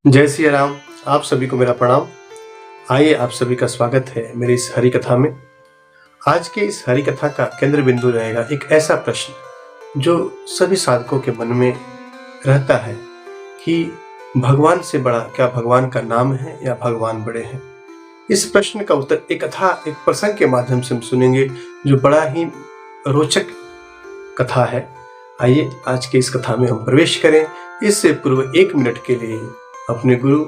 जय सिया राम। आप सभी को मेरा प्रणाम। आइए, आप सभी का स्वागत है मेरी इस हरि कथा में। आज के इस हरि कथा का केंद्र बिंदु रहेगा एक ऐसा प्रश्न जो सभी साधकों के मन में रहता है कि भगवान से बड़ा क्या भगवान का नाम है या भगवान बड़े हैं। इस प्रश्न का उत्तर एक प्रसंग के माध्यम से हम सुनेंगे जो बड़ा ही रोचक कथा है। आइए आज की इस कथा में हम प्रवेश करें। इससे पूर्व 1 मिनट के लिए अपने गुरु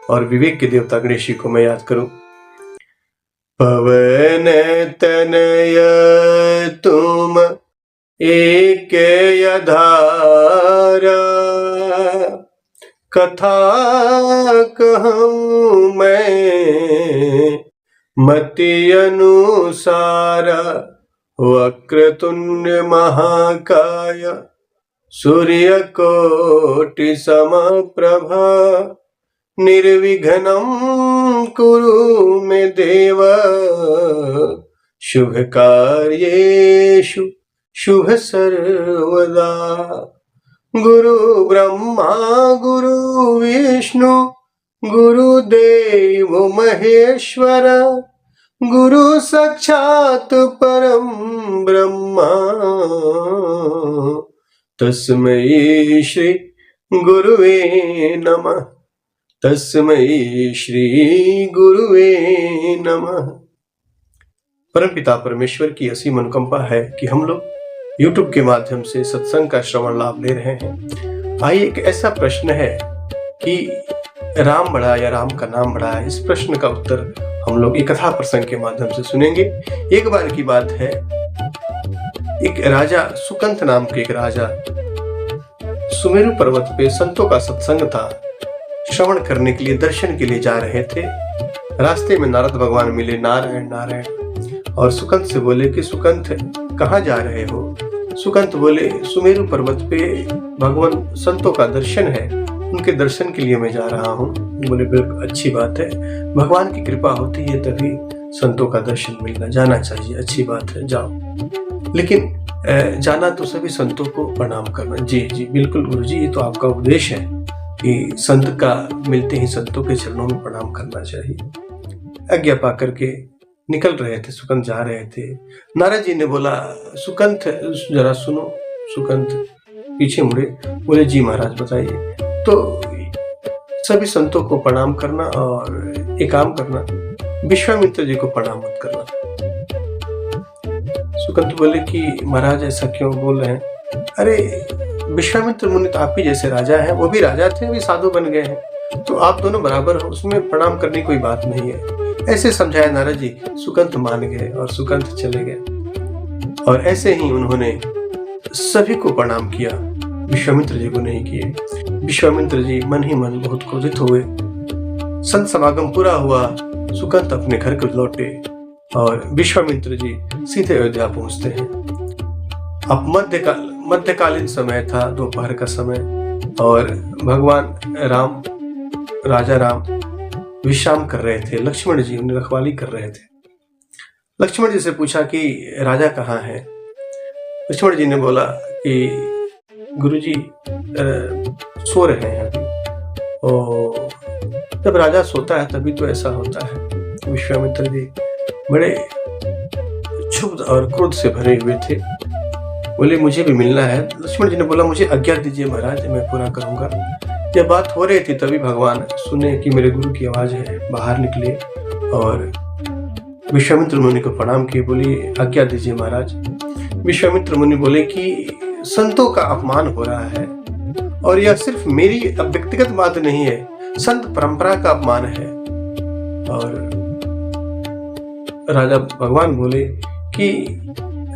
और विवेक के देवता गणेश जी को मैं याद करूं। पवन तनय तुम एक आधार, कथा कहूं मैं मति अनुसार। वक्रतुंड महाकाय सूर्य कोटि समप्रभा, निर्विघ्नं कुरु मे देव, शुभ कार्येषु शुभ सर्वदा। गुरु ब्रह्मा गुरु विष्णु गुरुदेव महेश्वर, गुरु साक्षात् परम ब्रह्मा, तस्मै श्री गुरुवे नमः। तस्मै श्री गुरुवे नमः। परमपिता परमेश्वर की असीम अनुकंपा है कि हम लोग YouTube के माध्यम से सत्संग का श्रवण लाभ ले रहे हैं। आइए, एक ऐसा प्रश्न है कि राम बड़ा या राम का नाम बड़ा है। इस प्रश्न का उत्तर हम लोग एक कथा प्रसंग के माध्यम से सुनेंगे। एक बार की बात है, एक राजा सुकंत नाम के एक राजा सुमेरु पर्वत पे संतों का सत्संग था, श्रवण करने के लिए दर्शन के लिए जा रहे थे। रास्ते में नारद भगवान मिले। नारायण नारायण। और सुकंत से बोले कि सुकंत कहाँ जा रहे हो? सुकंत बोले सुमेरु पर्वत पे भगवान संतों का दर्शन है, उनके दर्शन के लिए मैं जा रहा हूँ। बोले बिल्कुल अच्छी बात है, भगवान की कृपा होती है तभी संतों का दर्शन मिलना, जाना चाहिए, अच्छी बात है, जाओ। लेकिन जाना तो सभी संतों को प्रणाम करना। जी जी बिल्कुल गुरुजी, ये तो आपका उपदेश है कि संत का मिलते ही संतों के चरणों में प्रणाम करना चाहिए। आज्ञा पा करके निकल रहे थे, सुकंत जा रहे थे। नारद जी ने बोला सुकंत जरा सुनो। सुकंत पीछे मुड़े, बोले जी महाराज बताइए। तो सभी संतों को प्रणाम करना और एक काम करना, विश्वामित्र जी को प्रणाम मत करना। सुकंत बोले कि महाराज ऐसा क्यों बोल रहे हैं? अरे विश्वामित्र मुनि तो आप ही जैसे राजा हैं, वो भी राजा थे, अभी साधु बन गए हैं, तो आप दोनों बराबर हो, उसमें प्रणाम करने की कोई बात नहीं है। ऐसे समझाया नारद जी। सुकंत मान गए और सुकंत चले गए। और ऐसे ही उन्होंने सभी को प्रणाम किया, विश्वामित्र जी को नहीं किए। विश्वामित्र जी मन ही मन बहुत क्रोधित हुए। संत समागम पूरा हुआ, सुकंत अपने घर को लौटे और विश्वामित्र जी सीधे अयोध्या पहुंचते हैं। अब मध्यकालीन समय था, दोपहर का समय, और भगवान राम, राजा राम विश्राम कर रहे थे। लक्ष्मण जी उन्हें रखवाली कर रहे थे। लक्ष्मण जी से पूछा कि राजा कहाँ है? लक्ष्मण जी ने बोला कि गुरुजी सो रहे हैं अभी। और जब राजा सोता है तभी तो ऐसा होता है। विश्वामित्र जी बड़े क्षुब्ध और क्रोध से भरे हुए थे। बोले मुझे भी मिलना है। लक्ष्मण जी ने बोला मुझे आज्ञा दीजिए महाराज, मैं पूरा करूंगा। जब बात हो रही थी तभी भगवान सुने कि मेरे गुरु की आवाज है, बाहर निकले और विश्वामित्र मुनि को प्रणाम किए। बोली आज्ञा दीजिए महाराज। विश्वामित्र मुनि बोले कि संतों का अपमान हो रहा है, और यह सिर्फ मेरी व्यक्तिगत बात नहीं है, संत परंपरा का अपमान है। और राजा भगवान बोले कि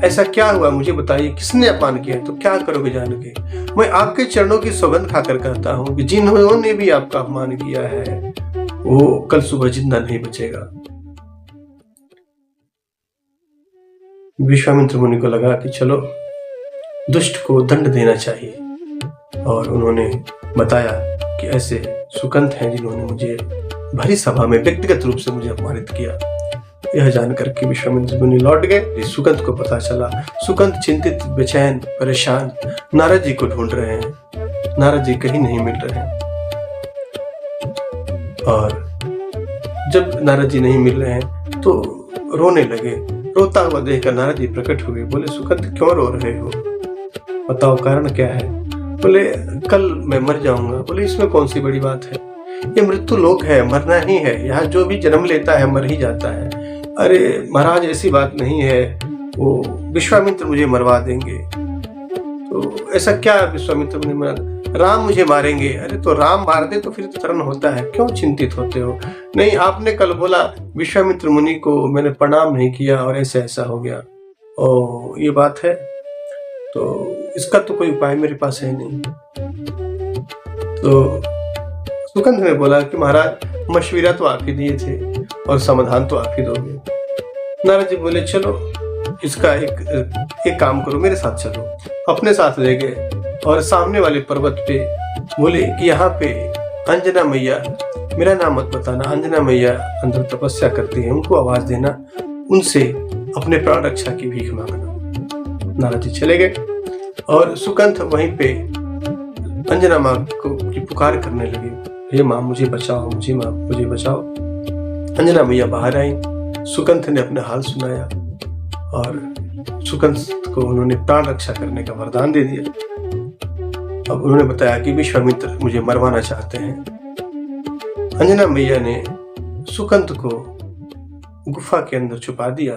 ऐसा क्या हुआ, मुझे बताइए, किसने अपमान किया? तो क्या करोगे जान के? मैं आपके चरणों की सौगंध खाकर कहता हूं कि जिन्होंने भी आपका अपमान किया है वो कल सुबह जिंदा नहीं बचेगा। विश्वामित्र मुनि को लगा कि चलो दुष्ट को दंड देना चाहिए, और उन्होंने बताया कि ऐसे सुकंत हैं जिन्होंने मुझे भरी सभा में व्यक्तिगत रूप से मुझे अपमानित किया। यह जानकर के विश्वामित्र मुनि लौट गए। सुकंत को पता चला। सुकंत चिंतित, बेचैन, परेशान नारद जी को ढूंढ रहे हैं। नारद जी कहीं नहीं मिल रहे हैं। और जब नारद जी नहीं मिल रहे हैं तो रोने लगे। रोता हुआ देखकर नारद जी प्रकट हुए। बोले सुकंत क्यों रो रहे हो, बताओ कारण क्या है। बोले कल मैं मर जाऊंगा। बोले इसमें कौन सी बड़ी बात है, ये मृत्यु लोक है, मरना ही है, यहाँ जो भी जन्म लेता है मर ही जाता है। अरे महाराज ऐसी बात नहीं है, वो विश्वामित्र मुझे मरवा देंगे। तो ऐसा क्या विश्वामित्र मुझे मरा, राम मुझे मारेंगे। अरे तो राम मार दे तो फिर तो तरन होता है, क्यों चिंतित होते हो। नहीं आपने कल बोला विश्वामित्र मुनि को मैंने प्रणाम नहीं किया और ऐसा ऐसा हो गया। ओ ये बात है, तो इसका तो कोई उपाय मेरे पास है नहीं। तो सुकंद ने बोला कि महाराज मशविरा तो आप ही दिए थे और समाधान तो आप ही दोगे। नारद जी बोले चलो इसका एक काम करो, मेरे साथ चलो। अपने साथ ले गए और सामने वाले पर्वत पे बोले कि यहाँ पे अंजना मैया, मेरा नाम मत बताना, अंजना मैया अंदर तपस्या करती है, उनको आवाज देना, उनसे अपने प्राण रक्षा की भीख मांगना। नारद जी चले गए और सुकंठ वहीं पे अंजना माँ की पुकार करने लगे, हे माँ मुझे बचाओ, मुझे बचाओ। अंजना मैया बाहर आई, सुकंठ ने अपना हाल सुनाया और सुकंठ को उन्होंने प्राण रक्षा करने का वरदान दे दिया। अब उन्होंने बताया कि विश्वामित्र मुझे मरवाना चाहते हैं। अंजना मैया ने सुकंठ को गुफा के अंदर छुपा दिया,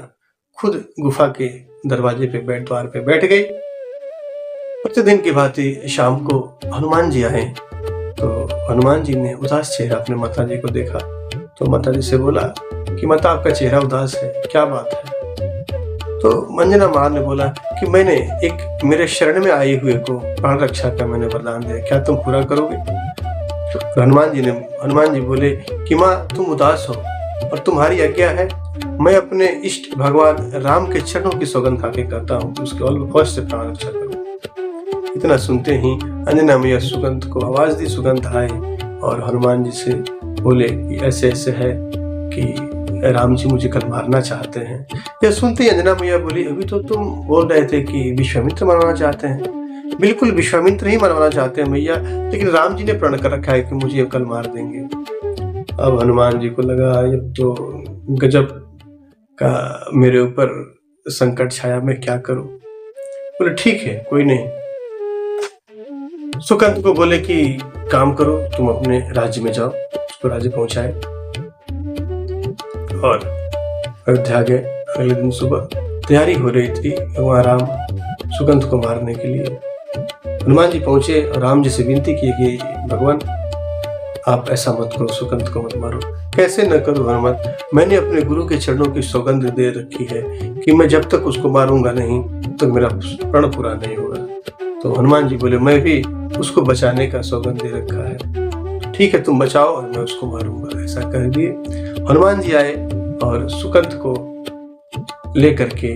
खुद गुफा के दरवाजे पे द्वार पे बैठ गई। प्रतिदिन की भांति शाम को हनुमान जी आए तो हनुमान जी ने उदास चेहरा अपने माता जी को देखा तो माता जी से बोला कि माता आपका चेहरा उदास है, क्या बात है। तो अंजना माँ ने बोला कि मैंने एक मेरे शरण में आए हुए को प्राण रक्षा का मैंने वरदान दिया, क्या तुम पूरा करोगे। तो हनुमान जी बोले कि माँ तुम उदास हो और तुम्हारी आज्ञा है, मैं अपने इष्ट भगवान राम के चरणों की सौगंध खाके कहता हूँ कि उसके अवश्य से प्राण रक्षा करो। इतना सुनते ही अंजना मैया सुगंध को आवाज दी, सुगंध आए और हनुमान जी से बोले कि ऐसे ऐसे है कि राम जी मुझे कल मारना चाहते हैं। यह सुनते ही अंजना मैया बोली अभी तो तुम बोल रहे थे कि विश्वामित्र मरवाना चाहते हैं। बिल्कुल विश्वामित्र ही मरवाना चाहते हैं मैया, लेकिन राम जी ने प्रण कर रखा है कि मुझे कल मार देंगे। अब हनुमान जी को लगा अब तो गजब का मेरे ऊपर संकट छाया, मैं क्या करूं। बोले ठीक है कोई नहीं। सुकंठ को बोले कि काम करो, तुम अपने राज्य में जाओ, उसको राज्य पहुंचाए और अयोध्या गए। अगले दिन सुबह तैयारी हो रही थी वहां राम सुकंठ को मारने के लिए। हनुमान जी पहुंचे और राम जी से विनती की कि भगवान आप ऐसा मत करो, सुकंठ को मत मारो। कैसे न करूं हनुमान, मैंने अपने गुरु के चरणों की सौगंध दे रखी है कि मैं जब तक उसको मारूंगा नहीं तो मेरा प्रण पूरा नहीं होगा। तो हनुमान जी बोले मैं भी उसको बचाने का सौगंध दे रखा है, ठीक है तुम बचाओ और मैं उसको मारूंगा। ऐसा कह दिए। हनुमान जी आए और सुकंठ को लेकर के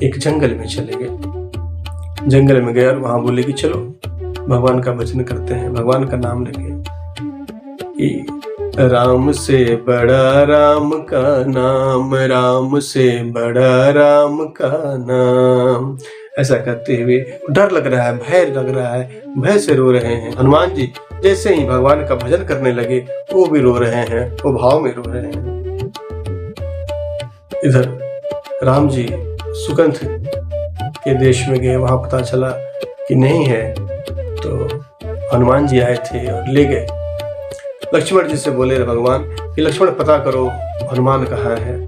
एक जंगल में चले गए। जंगल में गए और वहां बोले कि चलो भगवान का भजन करते हैं, भगवान का नाम लेंगे कि राम से बड़ा राम का नाम, राम से बड़ा राम का नाम। ऐसा करते हुए डर लग रहा है, भय लग रहा है, भय से रो रहे हैं। हनुमान जी जैसे ही भगवान का भजन करने लगे वो भी रो रहे हैं, वो भाव में रो रहे हैं। इधर राम जी सुकंठ के देश में गए, वहां पता चला कि नहीं है तो हनुमान जी आए थे और ले गए। लक्ष्मण जी से बोले भगवान कि लक्ष्मण पता करो हनुमान कहाँ है।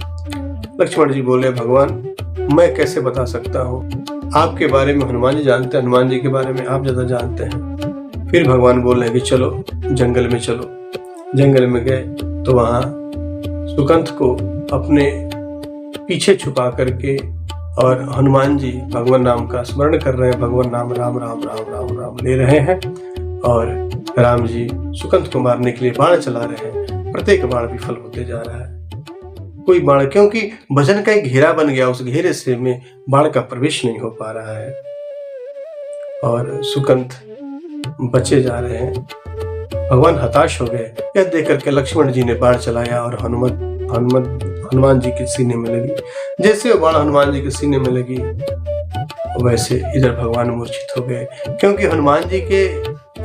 लक्ष्मण जी बोले भगवान मैं कैसे बता सकता हूँ, आपके बारे में हनुमान जी जानते हैं, हनुमान जी के बारे में आप ज्यादा जानते हैं। फिर भगवान बोल रहे हैं कि चलो जंगल में चलो। जंगल में गए तो वहां सुकंठ को अपने पीछे छुपा करके और हनुमान जी भगवान नाम का स्मरण कर रहे हैं, भगवान नाम राम राम राम राम राम ले रहे हैं और राम जी सुकंठ को मारने के लिए बाण चला रहे हैं। प्रत्येक बाण विफल होते जा रहा है। कोई बाण, क्योंकि भजन का एक घेरा बन गया, उस घेरे से में बाण का प्रवेश नहीं हो पा रहा है और सुकंठ बचे जा रहे हैं। भगवान हताश हो गए। यह देख करके लक्ष्मण जी ने बाण चलाया और हनुमान जी के सीने में लगी। जैसे वो बाण हनुमान जी के सीने में लगी वैसे इधर भगवान मूर्छित हो गए, क्योंकि हनुमान जी के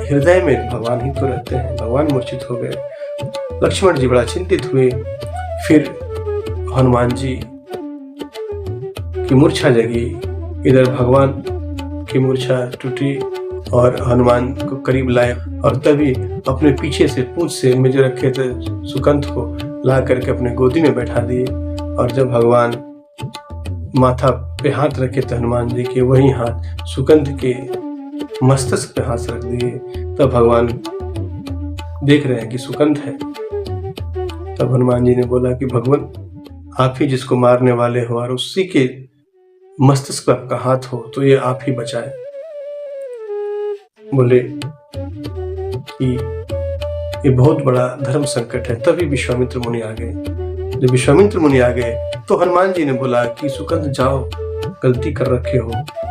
हृदय में भगवान ही तो रहते हैं। भगवान मूर्छित हो गए लक्ष्मण जी बड़ा चिंतित हुए। फिर हनुमान जी की मूर्छा जगी, इधर भगवान की मूर्छा टूटी और हनुमान को करीब लाए और तभी अपने पीछे से पूंछ से में जो रखे थे सुकंठ को ला करके अपने गोदी में बैठा दिए। और जब भगवान माथा पे हाथ रखे थे हनुमान जी के, वही हाथ सुकंठ के मस्तक पे हाथ रख दिए। तब भगवान देख रहे हैं कि सुकंठ है। तब हनुमान जी ने बोला कि भगवान, आप ही जिसको मारने वाले हो और उसी के मस्तिष्क पर आपका हाथ हो, तो ये आप ही बचाए। बोले कि ये बहुत बड़ा धर्म संकट है। तभी विश्वामित्र मुनि आ गए। जब विश्वामित्र मुनि आ गए तो हनुमान जी ने बोला कि सुकंठ जाओ, गलती कर रखे हो,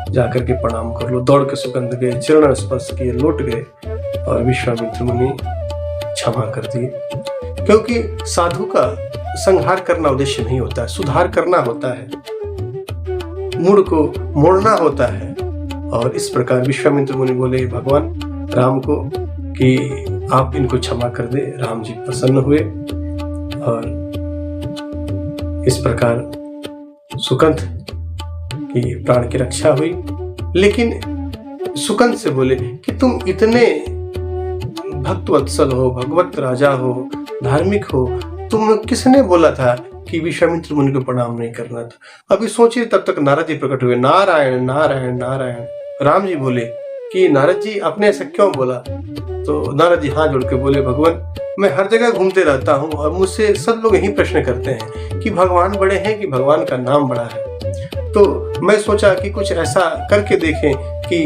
जाकर के प्रणाम कर लो। दौड़ के सुकंठ गए, चरण स्पर्श किए, लौट गए और विश्वामित्र मुनि क्षमा कर दिए। क्योंकि साधु का संहार करना उद्देश्य नहीं होता है, सुधार करना होता है, मूड को मोड़ना होता है। और इस प्रकार विश्वामित्र मुनि बोले भगवान राम को कि आप इनको क्षमा कर दे। राम जी प्रसन्न हुए और इस प्रकार सुकंठ की प्राण की रक्षा हुई। लेकिन सुकंठ से बोले कि तुम इतने भक्तवत्सल हो, भगवत राजा हो, धार्मिक हो, तुम किसने बोला था कि विश्वामित्र मुनि को प्रणाम नहीं करना था? अभी सोचिए, तब तक नारद जी प्रकट हुए। नारायण नारायण नारायण। राम जी बोले कि नारद जी आपने ऐसा क्यों बोला? तो नारद जी हाथ जोड़ के बोले भगवान, मैं हर जगह घूमते रहता हूँ और मुझसे सब लोग यही प्रश्न करते हैं कि भगवान बड़े हैं कि भगवान का नाम बड़ा है। तो मैं सोचा कि कुछ ऐसा करके देखें कि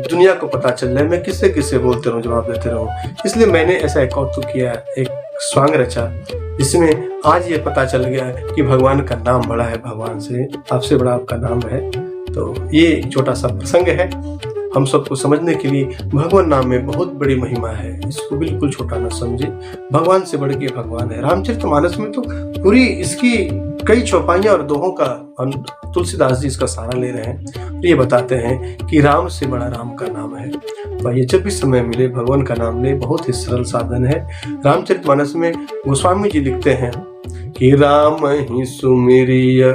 दुनिया को पता चल जाए, मैं किससे किससे बोलते रहूं, जवाब देते रहूं। इसलिए मैंने ऐसा एक कौतुक किया, एक स्वांग रचा, जिसमें आज ये पता चल गया कि भगवान का नाम बड़ा है, भगवान से आपसे बड़ा आपका नाम है। तो ये एक छोटा सा प्रसंग है हम सबको समझने के लिए। भगवान नाम में बहुत बड़ी महिमा है, इसको बिल्कुल छोटा न समझे। भगवान से बढ़ के भगवान है। रामचरितमानस में तो पूरी इसकी कई चौपाइयां और दोहों का तुलसीदास जी इसका सहारा ले रहे हैं। ये बताते हैं कि राम से बड़ा राम का नाम है। तो ये जब भी समय मिले भगवान का नाम ले, बहुत ही सरल साधन है। रामचरितमानस में गोस्वामी जी लिखते हैं कि राम ही सुमिरिय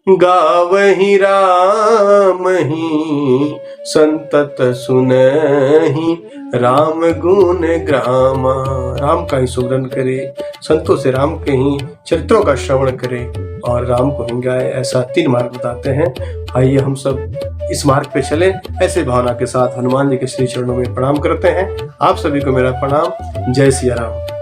गावहि राम ही, संतत सुनहि राम गुण ग्रामा। राम का ही सुमरन करे, संतों से राम के ही चरित्रों का श्रवण करे और राम को ही गाए। ऐसा 3 मार्ग बताते हैं। आइए हम सब इस मार्ग पे चलें। ऐसे भावना के साथ हनुमान जी के श्री चरणों में प्रणाम करते हैं। आप सभी को मेरा प्रणाम। जय सिया राम।